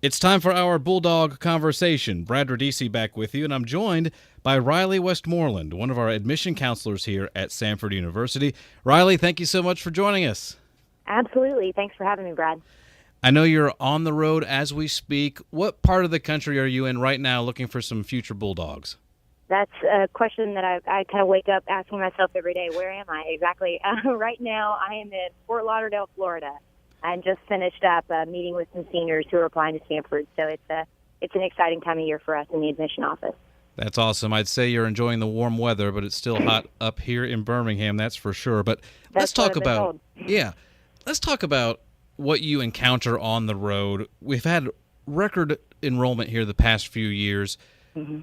It's time for our Bulldog Conversation. Brad Radice back with you, and I'm joined by Riley Westmoreland, one of our admission counselors here at Samford University. Riley, thank you so much for joining us. Absolutely. Thanks for having me, Brad. I know you're on the road as we speak. What part of the country are you in right now looking for some future Bulldogs? That's a question that I kind of wake up asking myself every day. Where am I exactly? Right now, I am in Fort Lauderdale, Florida, and just finished up a meeting with some seniors who are applying to Samford. So it's an exciting time of year for us in the admission office. That's awesome. I'd say you're enjoying the warm weather, but it's still hot up here in Birmingham, that's for sure. But let's That's what talk I've been about told. yeah, let's talk about what you encounter on the road. We've had record enrollment here the past few years.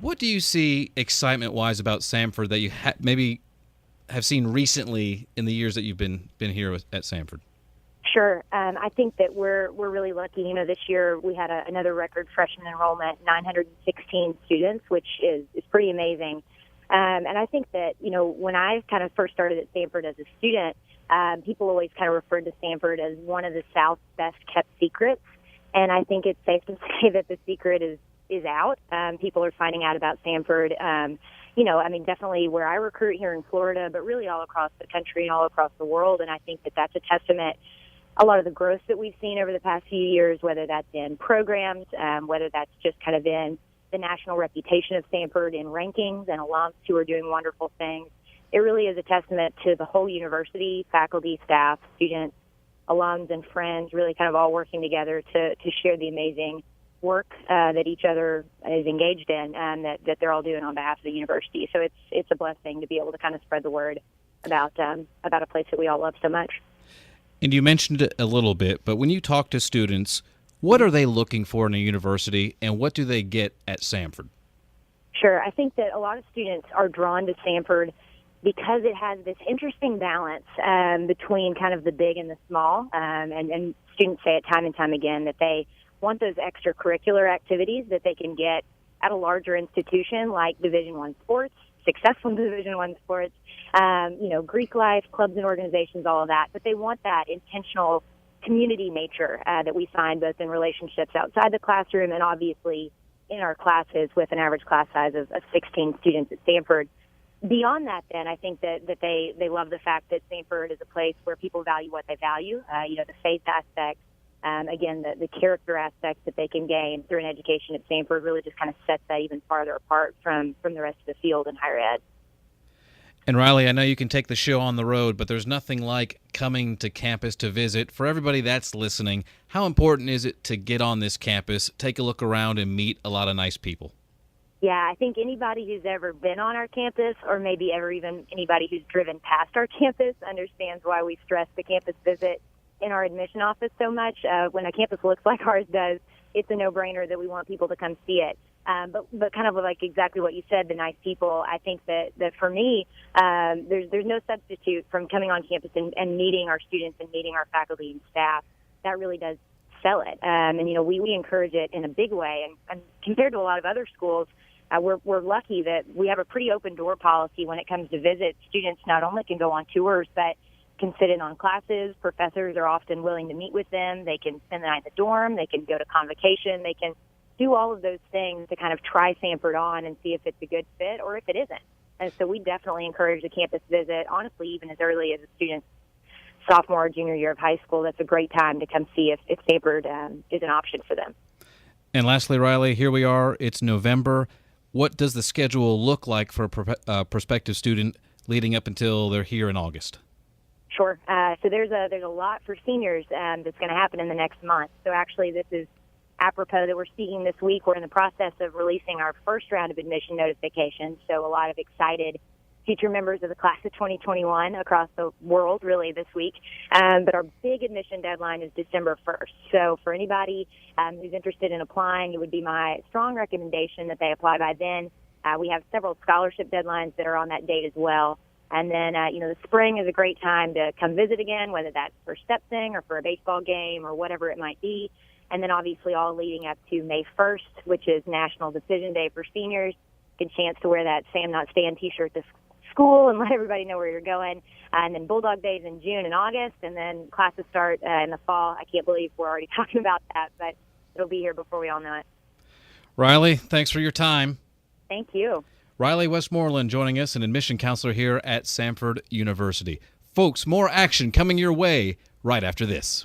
What do you see excitement-wise about Samford that you maybe have seen recently in the years that you've been here at Samford? Sure. I think that we're really lucky. This year we had another record freshman enrollment, 916 students, which is pretty amazing. And I think that, when I kind of first started at Samford as a student, people always kind of referred to Samford as one of the South's best kept secrets. And I think it's safe to say that the secret is out. People are finding out about Samford. Definitely where I recruit here in Florida, but really all across the country and all across the world. And I think that that's a testament. A lot of the growth that we've seen over the past few years, whether that's in programs, whether that's just kind of in the national reputation of Samford in rankings and alums who are doing wonderful things, it really is a testament to the whole university, faculty, staff, students, alums, and friends really kind of all working together to share the amazing work that each other is engaged in and that they're all doing on behalf of the university. So it's a blessing to be able to kind of spread the word about a place that we all love so much. And you mentioned it a little bit, but when you talk to students, what are they looking for in a university, and what do they get at Samford? Sure. I think that a lot of students are drawn to Samford because it has this interesting balance between kind of the big and the small. And students say it time and time again that they want those extracurricular activities that they can get at a larger institution like Division I sports, successful Division I sports, Greek life, clubs and organizations, all of that. But they want that intentional community nature that we find both in relationships outside the classroom and obviously in our classes with an average class size of 16 students at Samford. Beyond that, then, I think that they love the fact that Samford is a place where people value what they value, the faith aspect, again, the character aspects that they can gain through an education at Samford really just kind of sets that even farther apart from the rest of the field in higher ed. And Riley, I know you can take the show on the road, but there's nothing like coming to campus to visit. For everybody that's listening, how important is it to get on this campus, take a look around, and meet a lot of nice people? Yeah, I think anybody who's ever been on our campus or maybe ever even anybody who's driven past our campus understands why we stress the campus visit in our admission office so much. When a campus looks like ours does, it's a no-brainer that we want people to come see it. But kind of like exactly what you said, the nice people, I think that for me, there's no substitute from coming on campus and meeting our students and meeting our faculty and staff. That really does sell it. We encourage it in a big way. And compared to a lot of other schools, we're lucky that we have a pretty open door policy when it comes to visits. Students not only can go on tours, but can sit in on classes. Professors are often willing to meet with them. They can spend the night in the dorm. They can go to convocation. They can do all of those things to kind of try Samford on and see if it's a good fit or if it isn't. And so we definitely encourage a campus visit, honestly, even as early as a student's sophomore or junior year of high school. That's a great time to come see if Samford is an option for them. And lastly, Riley, here we are. It's November. What does the schedule look like for a prospective student leading up until they're here in August? Sure. So there's a lot for seniors that's going to happen in the next month. So actually, this is apropos that we're speaking this week. We're in the process of releasing our first round of admission notifications. So a lot of excited future members of the class of 2021 across the world really this week. But our big admission deadline is December 1st. So for anybody who's interested in applying, it would be my strong recommendation that they apply by then. We have several scholarship deadlines that are on that date as well. And then, the spring is a great time to come visit again, whether that's for step sing or for a baseball game or whatever it might be. And then obviously all leading up to May 1st, which is National Decision Day for seniors. Good chance to wear that Sam Not Stan t-shirt this school and let everybody know where you're going. And then Bulldog Days in June and August, and then classes start in the fall. I can't believe we're already talking about that, but it'll be here before we all know it. Riley, thanks for your time. Thank you. Riley Westmoreland joining us, an admission counselor here at Samford University. Folks, more action coming your way right after this.